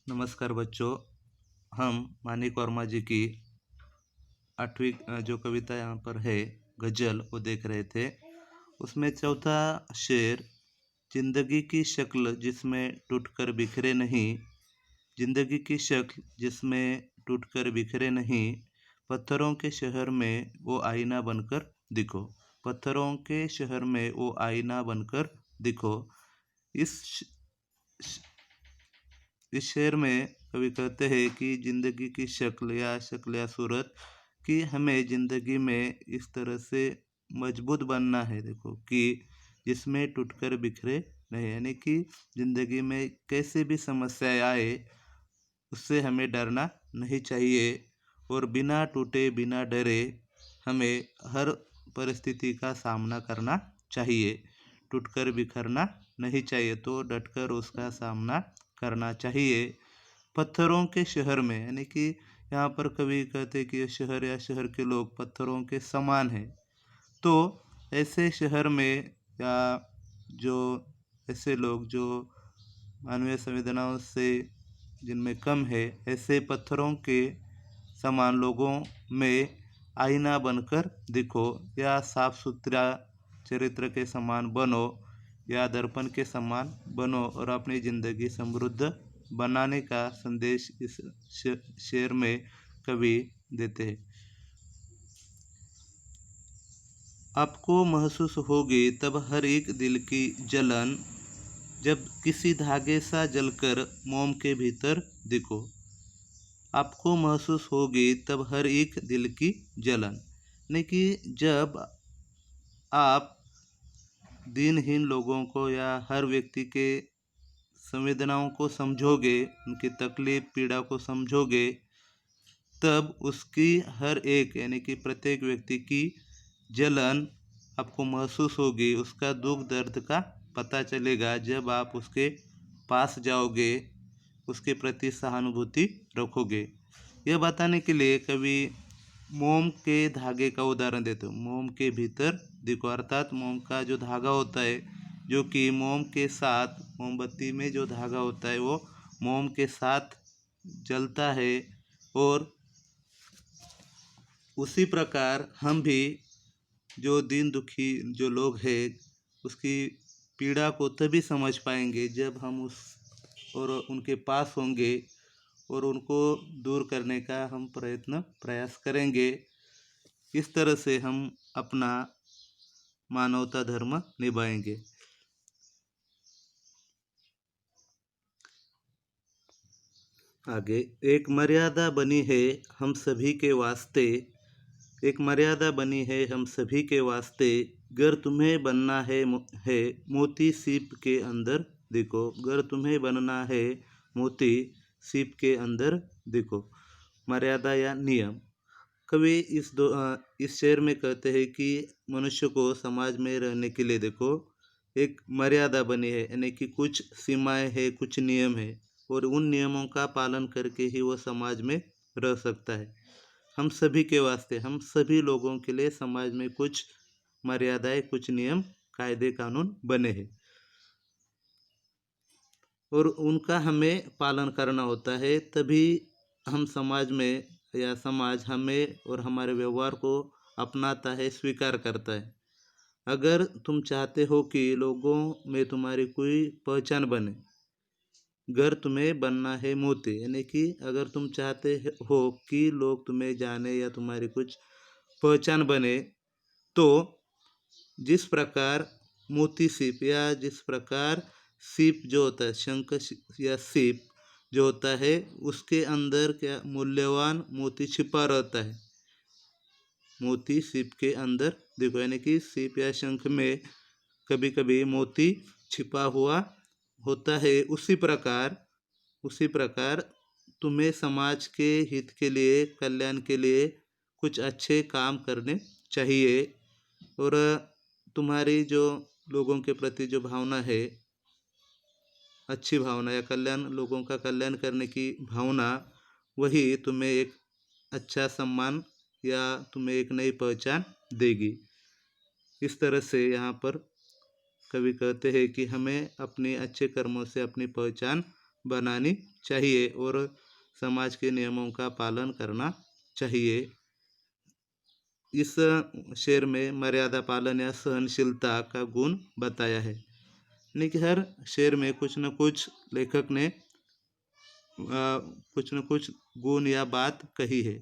नमस्कार बच्चों। हम मानिक वर्मा जी की 8वीं जो कविता यहाँ पर है गजल वो देख रहे थे। उसमें चौथा शेर, जिंदगी की शक्ल जिसमें टूटकर बिखरे नहीं, जिंदगी की शक्ल जिसमें टूटकर बिखरे नहीं, पत्थरों के शहर में वो आईना बनकर दिखो, पत्थरों के शहर में वो आईना बनकर दिखो। इस इस शेर में कवि कहते हैं कि जिंदगी की शक्ल या सूरत कि हमें जिंदगी में इस तरह से मजबूत बनना है, देखो कि जिसमें टूटकर बिखरे नहीं, यानी कि जिंदगी में कैसे भी समस्याएं आए उससे हमें डरना नहीं चाहिए और बिना टूटे बिना डरे हमें हर परिस्थिति का सामना करना चाहिए। टूटकर बिखरना नहीं चाहिए, तो डटकर उसका सामना करना चाहिए। पत्थरों के शहर में, यानी कि यहाँ पर कवि कहते कि ये शहर या शहर के लोग पत्थरों के समान हैं। तो ऐसे शहर में या जो ऐसे लोग जो मानवीय संवेदनाओं से जिनमें कम है, ऐसे पत्थरों के समान लोगों में आईना बनकर दिखो या साफ सुथरा चरित्र के समान बनो या दर्पण के समान बनो और अपनी ज़िंदगी समृद्ध बनाने का संदेश इस शेर में कवि देते हैं। आपको महसूस होगी तब हर एक दिल की जलन, जब किसी धागे सा जलकर मोम के भीतर दिखो। आपको महसूस होगी तब हर एक दिल की जलन, यानी कि जब आप दीनहीन लोगों को या हर व्यक्ति के संवेदनाओं को समझोगे, उनकी तकलीफ पीड़ा को समझोगे, तब उसकी हर एक यानी कि प्रत्येक व्यक्ति की जलन आपको महसूस होगी, उसका दुख दर्द का पता चलेगा जब आप उसके पास जाओगे, उसके प्रति सहानुभूति रखोगे। यह बताने के लिए कवि मोम के धागे का उदाहरण देते हो। मोम के भीतर देखो, अर्थात मोम का जो धागा होता है, जो कि मोम के साथ, मोमबत्ती में जो धागा होता है वो मोम के साथ जलता है, और उसी प्रकार हम भी जो दीन दुखी जो लोग हैं उसकी पीड़ा को तभी समझ पाएंगे जब हम उस और उनके पास होंगे और उनको दूर करने का हम प्रयास करेंगे। इस तरह से हम अपना मानवता धर्म निभाएंगे। आगे, एक मर्यादा बनी है हम सभी के वास्ते, एक मर्यादा बनी है हम सभी के वास्ते, गर तुम्हें बनना है मोती सीप के अंदर देखो, गर तुम्हें बनना है मोती सीप के अंदर देखो। मर्यादा या नियम, कवि इस शेर में कहते हैं कि मनुष्य को समाज में रहने के लिए देखो एक मर्यादा बनी है, यानी कि कुछ सीमाएं हैं, कुछ नियम है, और उन नियमों का पालन करके ही वो समाज में रह सकता है। हम सभी के वास्ते, हम सभी लोगों के लिए समाज में कुछ मर्यादाएं, कुछ नियम कायदे कानून बने हैं और उनका हमें पालन करना होता है, तभी हम समाज में या समाज हमें और हमारे व्यवहार को अपनाता है, स्वीकार करता है। अगर तुम चाहते हो कि लोगों में तुम्हारी कोई पहचान बने, घर तुम्हें बनना है मोती, यानी कि अगर तुम चाहते हो कि लोग तुम्हें जाने या तुम्हारी कुछ पहचान बने, तो जिस प्रकार मोती सीप या जिस प्रकार सीप जो होता है, शंख या सीप जो होता है, उसके अंदर क्या मूल्यवान मोती छिपा रहता है। मोती सीप के अंदर देखो, यानी कि सीप या शंख में कभी कभी मोती छिपा हुआ होता है। उसी प्रकार तुम्हें समाज के हित के लिए, कल्याण के लिए कुछ अच्छे काम करने चाहिए, और तुम्हारी जो लोगों के प्रति जो भावना है, अच्छी भावना या कल्याण, लोगों का कल्याण करने की भावना, वही तुम्हें एक अच्छा सम्मान या तुम्हें एक नई पहचान देगी। इस तरह से यहाँ पर कवि कहते हैं कि हमें अपने अच्छे कर्मों से अपनी पहचान बनानी चाहिए और समाज के नियमों का पालन करना चाहिए। इस शेर में मर्यादा पालन या सहनशीलता का गुण बताया है। यानी कि हर शेर में कुछ न कुछ लेखक ने कुछ न कुछ गुण या बात कही है।